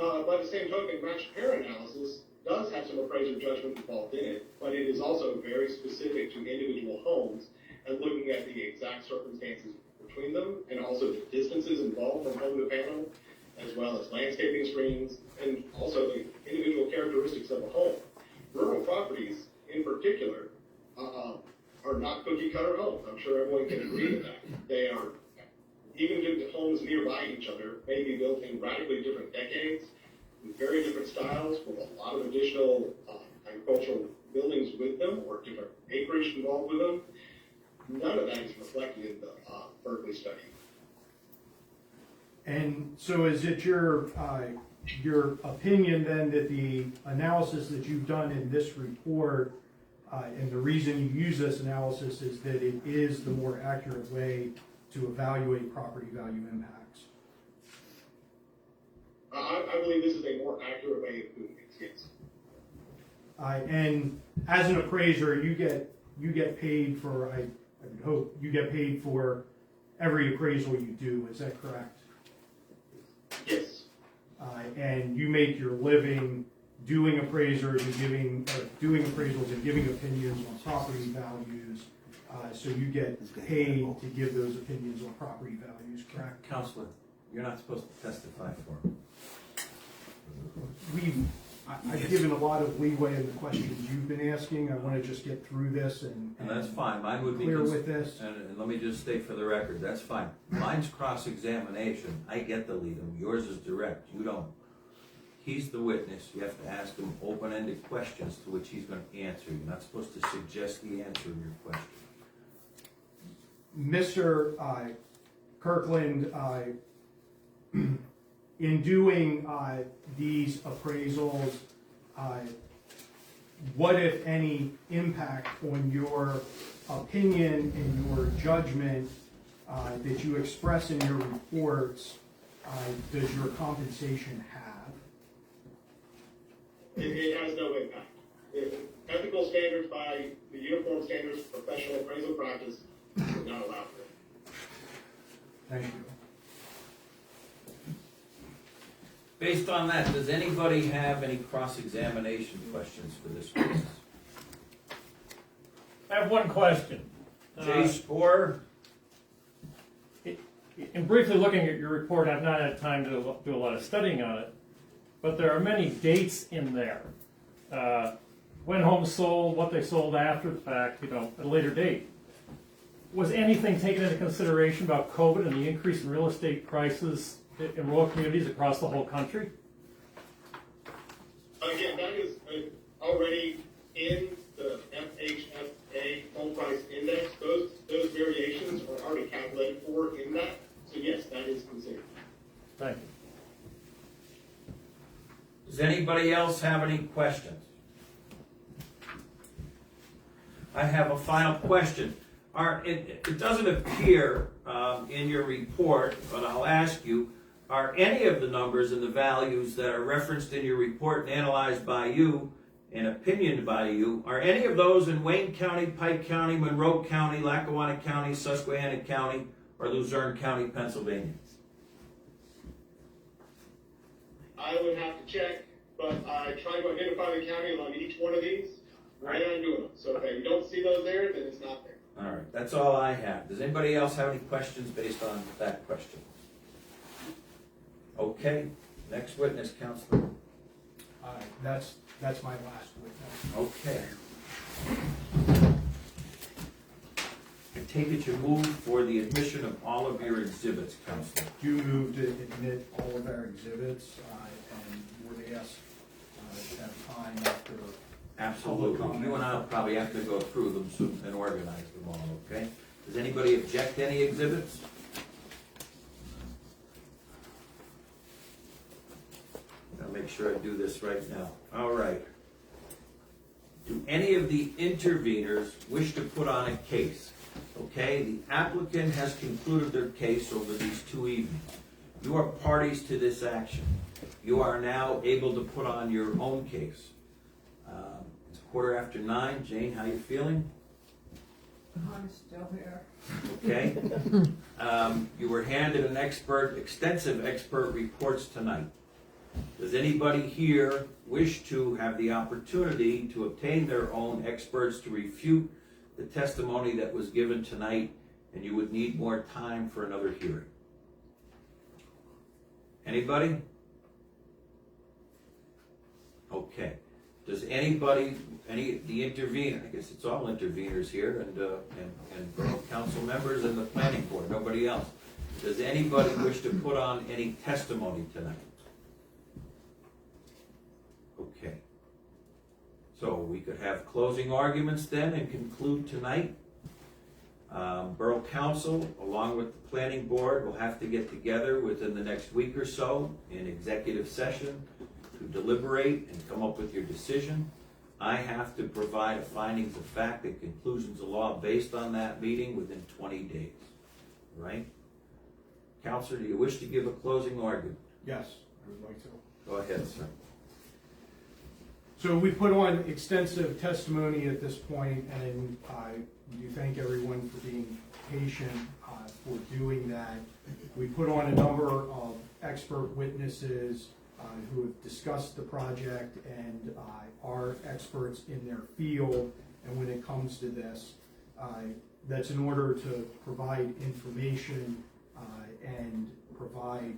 E: farm. By the same token, matched pair analysis does have some appraiser judgment involved in it, but it is also very specific to individual homes and looking at the exact circumstances between them, and also the distances involved from home to panel, as well as landscaping screens, and also the individual characteristics of a home. Rural properties, in particular, are not cookie-cutter homes. I'm sure everyone can agree with that. They are, even the homes nearby each other, may be built in radically different decades, with very different styles, with a lot of additional agricultural buildings with them, or different acreage involved with them. None of that is reflected in the Berkeley study.
B: And so is it your opinion then that the analysis that you've done in this report, and the reason you use this analysis, is that it is the more accurate way to evaluate property value impacts?
E: I believe this is a more accurate way of doing things, yes.
B: And as an appraiser, you get paid for, I would hope, you get paid for every appraisal you do, is that correct?
E: Yes.
B: And you make your living doing appraisals and giving opinions on property values, so you get paid to give those opinions on property values, correct?
A: Counselor, you're not supposed to testify for him.
B: I've given a lot of leeway in the questions you've been asking. I want to just get through this and
A: that's fine, mine would be.
B: clear with this.
A: And let me just state for the record, that's fine. Mine's cross-examination, I get to lead him, yours is direct, you don't. He's the witness, you have to ask him open-ended questions to which he's gonna answer. You're not supposed to suggest the answer in your question.
B: Mr. Kirkland, in doing these appraisals, what, if any, impact on your opinion and your judgment that you express in your reports does your compensation have?
E: It has no impact. Ethical standards by the Uniform Standards of Professional Appraisal Practice would not allow for it.
B: Thank you.
A: Based on that, does anybody have any cross-examination questions for this witness?
F: I have one question.
A: Jay Spore?
F: In briefly looking at your report, I've not had time to do a lot of studying on it, but there are many dates in there. When homes sold, what they sold after the fact, at a later date. Was anything taken into consideration about COVID and the increase in real estate prices in rural communities across the whole country?
E: Again, that is already in the FHFA home price index. Those variations are already calculated for in that. So yes, that is considered.
F: Thank you.
A: Does anybody else have any questions? I have a final question. It doesn't appear in your report, but I'll ask you, are any of the numbers and the values that are referenced in your report and analyzed by you and opinioned by you, are any of those in Wayne County, Pike County, Monroe County, Lackawanna County, Susquehanna County, or Luzerne County, Pennsylvania?
E: I would have to check, but I try to identify the counties on each one of these right on doing them. So if you don't see those there, then it's not there.
A: All right, that's all I have. Does anybody else have any questions based on that question? Okay, next witness, Counselor.
B: That's my last witness.
A: Okay. I take it you move for the admission of all of your exhibits, Counselor.
B: Do move to admit all of our exhibits and would ask to have time after.
A: Absolutely. You and I will probably have to go through them soon and organize them all, okay? Does anybody object to any exhibits? I'll make sure I do this right now. All right. Do any of the interveners wish to put on a case? Okay, the applicant has concluded their case over these 2 evenings. You are parties to this action. You are now able to put on your own case. It's 9:15. Jane, how you feeling?
D: I'm still here.
A: Okay. You were handed extensive expert reports tonight. Does anybody here wish to have the opportunity to obtain their own experts to refute the testimony that was given tonight, and you would need more time for another hearing? Anybody? Okay. Does anybody, the intervener, I guess it's all interveners here, and borough council members and the planning board, nobody else. Does anybody wish to put on any testimony tonight? Okay. So we could have closing arguments then and conclude tonight. Borough council, along with the planning board, will have to get together within the next week or so in executive session to deliberate and come up with your decision. I have to provide findings of fact and conclusions of law based on that meeting within 20 days. Right? Counselor, do you wish to give a closing argument?
B: Yes, I would like to.
A: Go ahead, sir.
B: So we put on extensive testimony at this point, and I do thank everyone for being patient for doing that. We put on a number of expert witnesses who have discussed the project and are experts in their field. And when it comes to this, that's in order to provide information and provide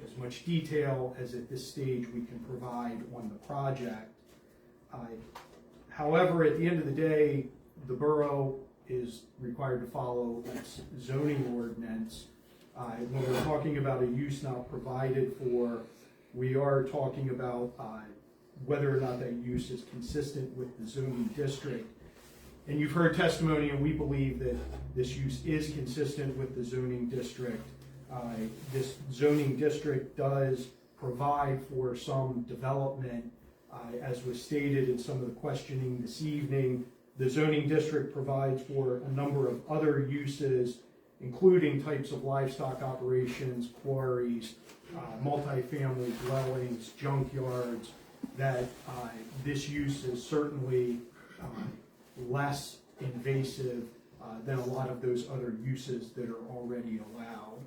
B: as much detail as at this stage we can provide on the project. However, at the end of the day, the borough is required to follow its zoning ordinance. When we're talking about a use not provided for, we are talking about whether or not that use is consistent with the zoning district. And you've heard testimony, and we believe that this use is consistent with the zoning district. This zoning district does provide for some development, as was stated in some of the questioning this evening. The zoning district provides for a number of other uses, including types of livestock operations, quarries, multifamily dwellings, junkyards, that this use is certainly less invasive than a lot of those other uses that are already allowed.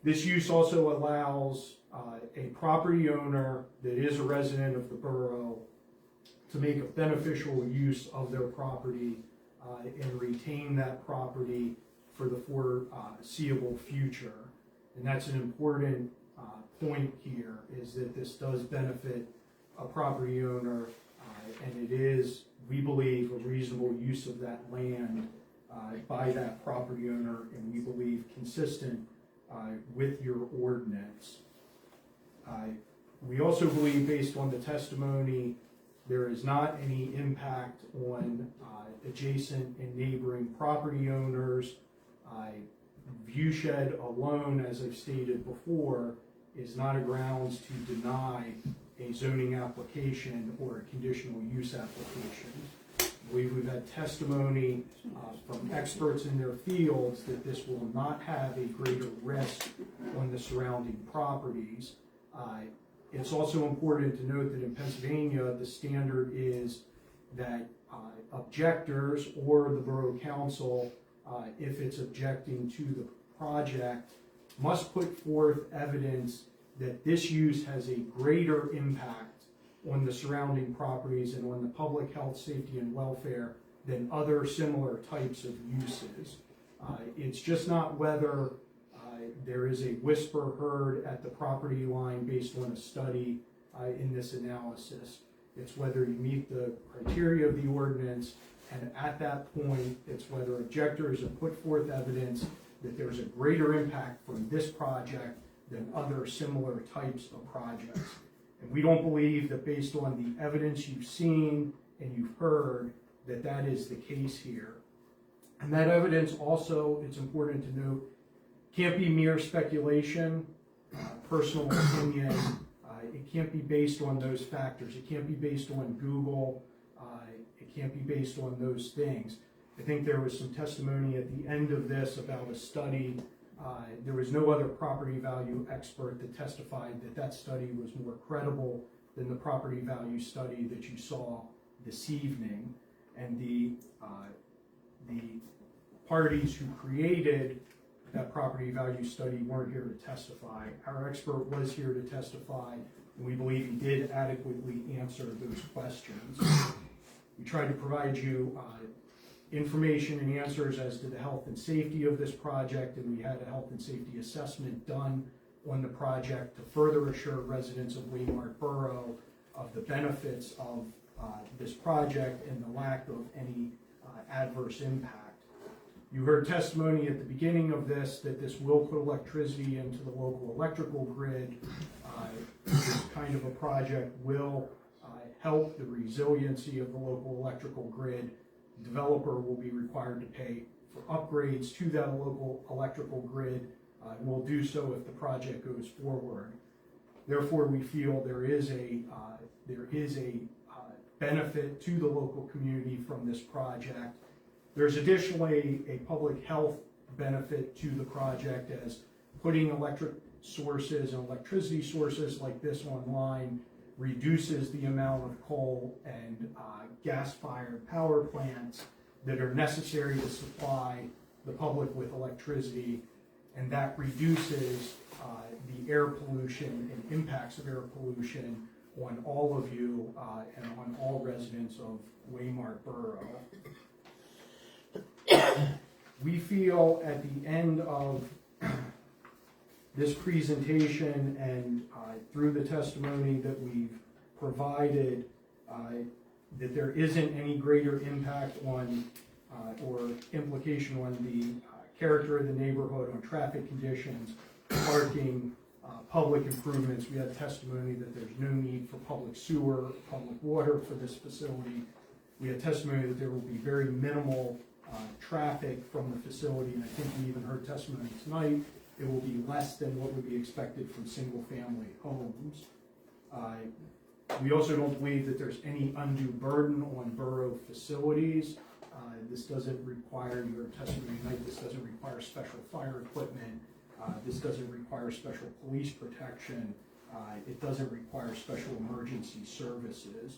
B: This use also allows a property owner that is a resident of the borough to make a beneficial use of their property and retain that property for the foreseeable future. And that's an important point here, is that this does benefit a property owner, and it is, we believe, a reasonable use of that land by that property owner, and we believe consistent with your ordinance. We also believe, based on the testimony, there is not any impact on adjacent and neighboring property owners. Viewshed alone, as I've stated before, is not a grounds to deny a zoning application or a conditional use application. I believe we've had testimony from experts in their fields that this will not have a greater risk on the surrounding properties. It's also important to note that in Pennsylvania, the standard is that objectors or the borough council, if it's objecting to the project, must put forth evidence that this use has a greater impact on the surrounding properties and on the public health, safety, and welfare than other similar types of uses. It's just not whether there is a whisper heard at the property line based on a study in this analysis. It's whether you meet the criteria of the ordinance, and at that point, it's whether objectors have put forth evidence that there's a greater impact from this project than other similar types of projects. And we don't believe that, based on the evidence you've seen and you've heard, that that is the case here. And that evidence also, it's important to note, can't be mere speculation, personal opinion. It can't be based on those factors. It can't be based on Google. It can't be based on those things. I think there was some testimony at the end of this about a study. There was no other property value expert that testified that that study was more credible than the property value study that you saw this evening. And the parties who created that property value study weren't here to testify. Our expert was here to testify, and we believe he did adequately answer those questions. We tried to provide you information and answers as to the health and safety of this project, and we had a health and safety assessment done on the project to further assure residents of Waymart Borough of the benefits of this project and the lack of any adverse impact. You heard testimony at the beginning of this that this will put electricity into the local electrical grid. This kind of a project will help the resiliency of the local electrical grid. The developer will be required to pay for upgrades to that local electrical grid, and will do so if the project goes forward. Therefore, we feel there is a benefit to the local community from this project. There's additionally a public health benefit to the project, as putting electric sources and electricity sources like this online reduces the amount of coal and gas-fired power plants that are necessary to supply the public with electricity, and that reduces the air pollution and impacts of air pollution on all of you and on all residents of Waymart Borough. We feel at the end of This presentation and through the testimony that we've provided, that there isn't any greater impact on or implication on the character of the neighborhood, on traffic conditions, parking, public improvements. We had testimony that there's no need for public sewer, public water for this facility. We had testimony that there will be very minimal traffic from the facility, and I think we even heard testimony tonight, it will be less than what would be expected from single-family homes. We also don't believe that there's any undue burden on borough facilities. This doesn't require, your testimony tonight, this doesn't require special fire equipment. This doesn't require special police protection. It doesn't require special emergency services.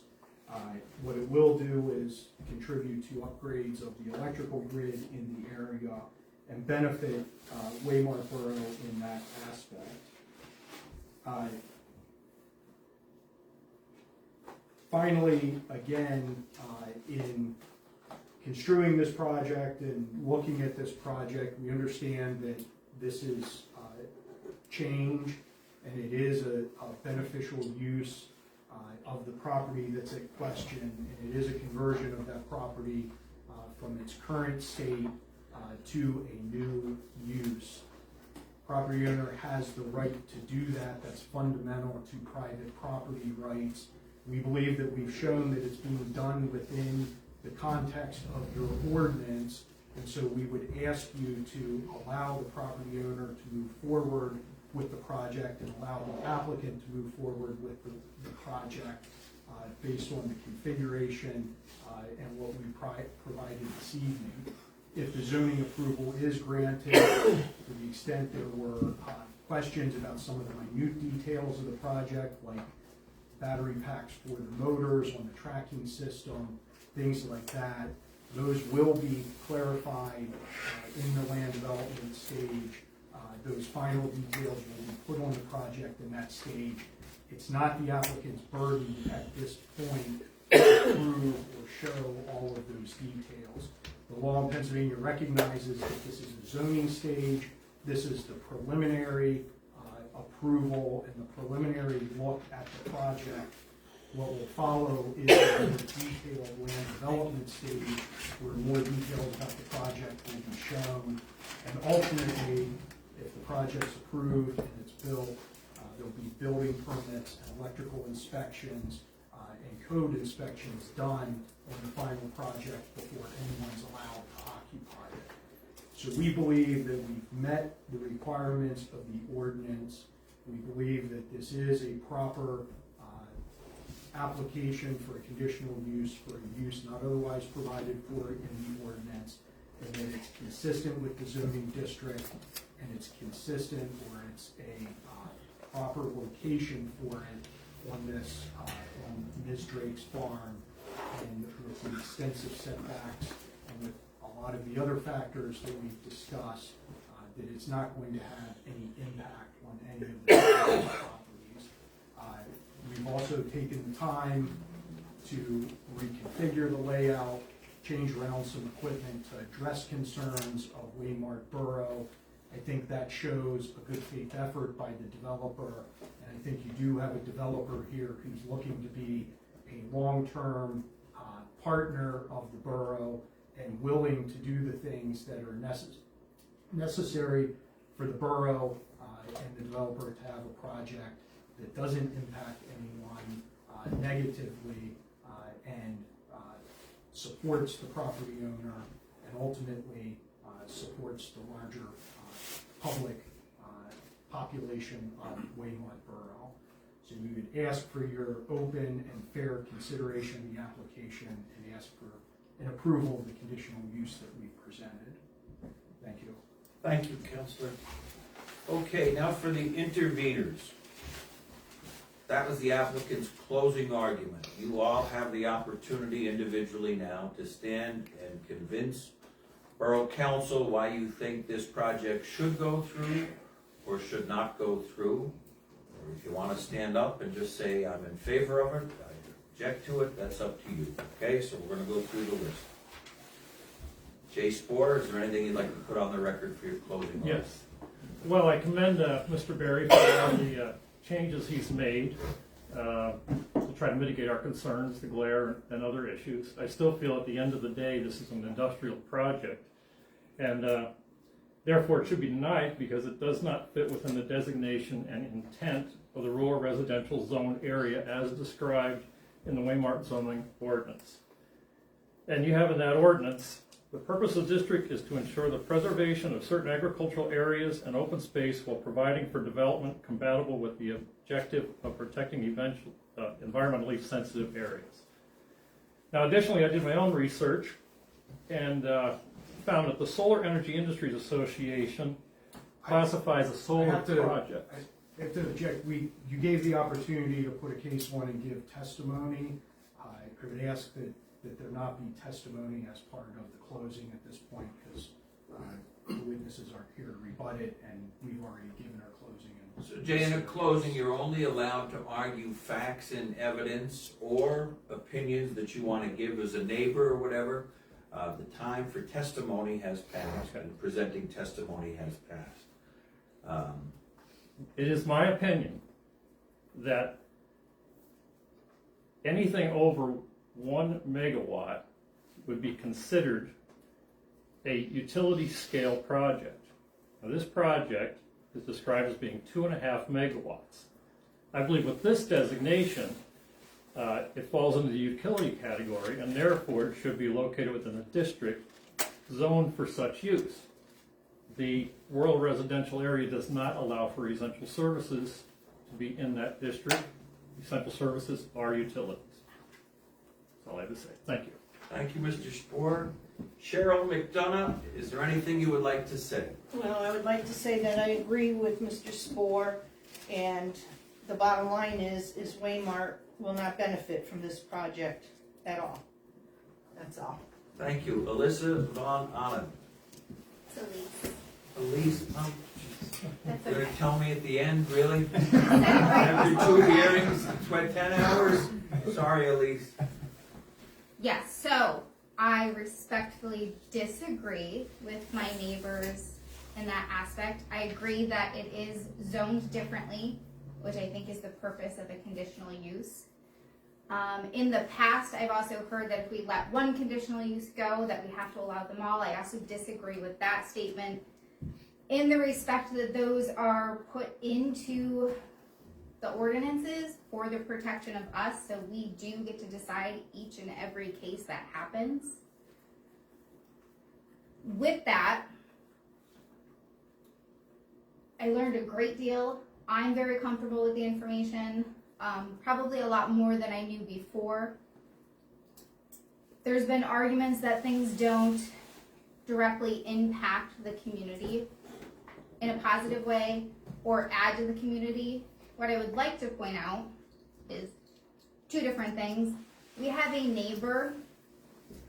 B: What it will do is contribute to upgrades of the electrical grid in the area and benefit Waymart Borough in that aspect. Finally, again, in construing this project and looking at this project, we understand that this is change and it is a beneficial use of the property that's at question, and it is a conversion of that property from its current state to a new use. Property owner has the right to do that. That's fundamental to private property rights. We believe that we've shown that it's being done within the context of your ordinance, and so we would ask you to allow the property owner to move forward with the project and allow the applicant to move forward with the project based on the configuration and what we provided this evening. If the zoning approval is granted, to the extent there were questions about some of the minute details of the project, like battery packs for the motors on the tracking system, things like that, those will be clarified in the land development stage. Those final details will be put on the project in that stage. It's not the applicant's burden at this point to prove or show all of those details. The law in Pennsylvania recognizes that this is a zoning stage. This is the preliminary approval and the preliminary look at the project. What will follow is a more detailed land development stage where more details about the project will be shown. And ultimately, if the project's approved and it's built, there'll be building permits and electrical inspections and code inspections done on the final project before anyone's allowed to occupy it. So we believe that we've met the requirements of the ordinance. We believe that this is a proper application for a conditional use for a use not otherwise provided for in the ordinance, and that it's consistent with the zoning district, and it's consistent, or it's a proper location for it on this, on Ms. Drake's farm, and with the extensive setbacks, and with a lot of the other factors that we've discussed, that it's not going to have any impact on any of the properties. We've also taken the time to reconfigure the layout, change around some equipment to address concerns of Waymart Borough. I think that shows a good faith effort by the developer, and I think you do have a developer here who's looking to be a long-term partner of the borough and willing to do the things that are necessary for the borough and the developer to have a project that doesn't impact anyone negatively and supports the property owner and ultimately supports the larger public population of Waymart Borough. So we would ask for your open and fair consideration of the application and ask for an approval of the conditional use that we presented. Thank you.
A: Thank you, Counselor. Okay, now for the interveners. That was the applicant's closing argument. You all have the opportunity individually now to stand and convince Borough Council why you think this project should go through or should not go through. Or if you want to stand up and just say, I'm in favor of it, I object to it, that's up to you. Okay, so we're going to go through the list. Jay Spohr, is there anything you'd like to put on the record for your closing argument?
F: Yes. Well, I commend Mr. Berry for all the changes he's made to try to mitigate our concerns, the glare and other issues. I still feel at the end of the day, this is an industrial project, and therefore it should be denied because it does not fit within the designation and intent of the rural residential zone area as described in the Waymart zoning ordinance. And you have in that ordinance, the purpose of the district is to ensure the preservation of certain agricultural areas and open space while providing for development compatible with the objective of protecting environmentally sensitive areas. Now, additionally, I did my own research and found that the Solar Energy Industries Association classifies a solar project.
B: I have to object, you gave the opportunity to put a case one and give testimony. I would ask that there not be testimony as part of the closing at this point, because the witnesses aren't here to rebut it, and we've already given our closing.
A: So Jay, in a closing, you're only allowed to argue facts and evidence or opinions that you want to give as a neighbor or whatever. The time for testimony has passed, and presenting testimony has passed.
F: It is my opinion that anything over 1 megawatt would be considered a utility scale project. Now, this project is described as being 2.5 megawatts. I believe with this designation, it falls into the utility category, and therefore it should be located within a district zoned for such use. The rural residential area does not allow for essential services to be in that district. Essential services are utilities. That's all I have to say. Thank you.
A: Thank you, Mr. Spohr. Cheryl McDonough, is there anything you would like to say?
I: Well, I would like to say that I agree with Mr. Spohr, and the bottom line is Waymart will not benefit from this project at all. That's all.
A: Thank you. Alyssa Von Allen. Elise, you're going to tell me at the end, really? After 2 hearings, it's been 10 hours? Sorry, Elise.
J: Yes, so I respectfully disagree with my neighbors in that aspect. I agree that it is zoned differently, which I think is the purpose of a conditional use. In the past, I've also heard that if we let one conditional use go, that we have to allow them all. I also disagree with that statement in the respect that those are put into the ordinances for the protection of us, so we do get to decide each and every case that happens. With that, I learned a great deal. I'm very comfortable with the information, probably a lot more than I knew before. There's been arguments that things don't directly impact the community in a positive way or add to the community. What I would like to point out is two different things. We have a neighbor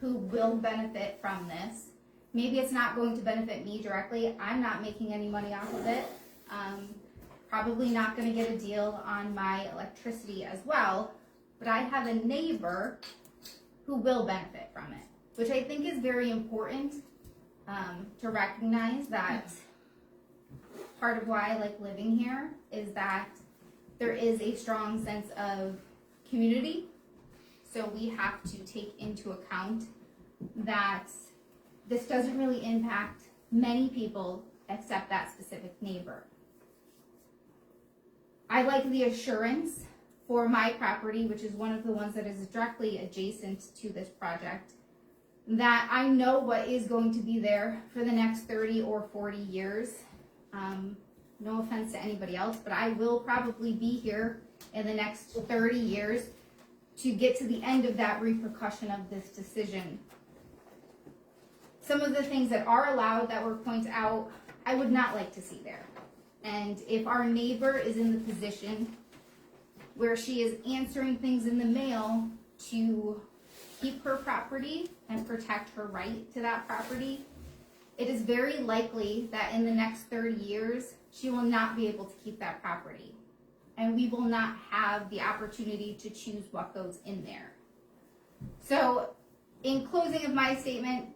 J: who will benefit from this. Maybe it's not going to benefit me directly. I'm not making any money off of it. Probably not going to get a deal on my electricity as well, but I have a neighbor who will benefit from it, which I think is very important to recognize that part of why I like living here is that there is a strong sense of community. So we have to take into account that this doesn't really impact many people except that specific neighbor. I like the assurance for my property, which is one of the ones that is directly adjacent to this project, that I know what is going to be there for the next 30 or 40 years. No offense to anybody else, but I will probably be here in the next 30 years to get to the end of that repercussion of this decision. Some of the things that are allowed that were pointed out, I would not like to see there. And if our neighbor is in the position where she is answering things in the mail to keep her property and protect her right to that property, it is very likely that in the next 30 years, she will not be able to keep that property. And we will not have the opportunity to choose what goes in there. So, in closing of my statement,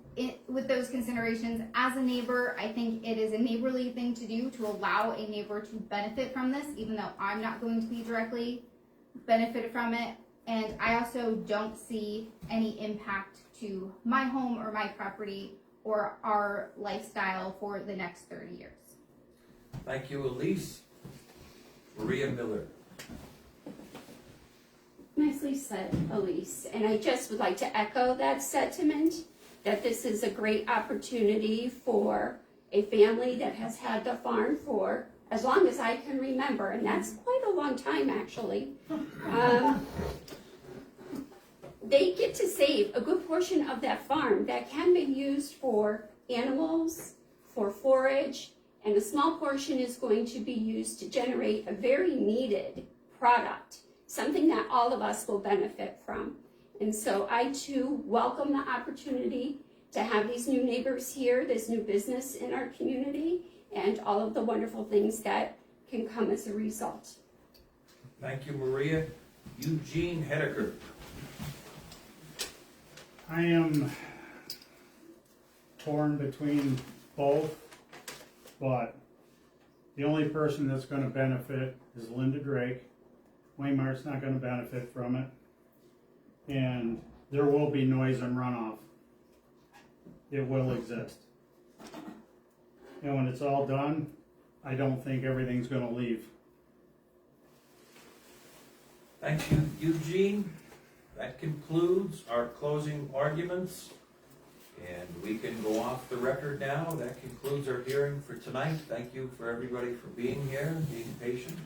J: with those considerations, as a neighbor, I think it is a neighborly thing to do to allow a neighbor to benefit from this, even though I'm not going to be directly benefited from it. And I also don't see any impact to my home or my property or our lifestyle for the next 30 years.
A: Thank you, Elise. Maria Miller.
K: Nicely said, Elise. And I just would like to echo that sentiment, that this is a great opportunity for a family that has had the farm for as long as I can remember, and that's quite a long time, actually. They get to save a good portion of that farm that can be used for animals, for forage, and a small portion is going to be used to generate a very needed product, something that all of us will benefit from. And so I too welcome the opportunity to have these new neighbors here, this new business in our community, and all of the wonderful things that can come as a result.
A: Thank you, Maria. Eugene Hedeker.
C: I am torn between both, but the only person that's gonna benefit is Linda Drake. Waymart's not gonna benefit from it. And there will be noise and runoff. It will exist. And when it's all done, I don't think everything's gonna leave.
A: Thank you, Eugene. That concludes our closing arguments. And we can go off the record now. That concludes our hearing for tonight. Thank you for everybody for being here and being patient.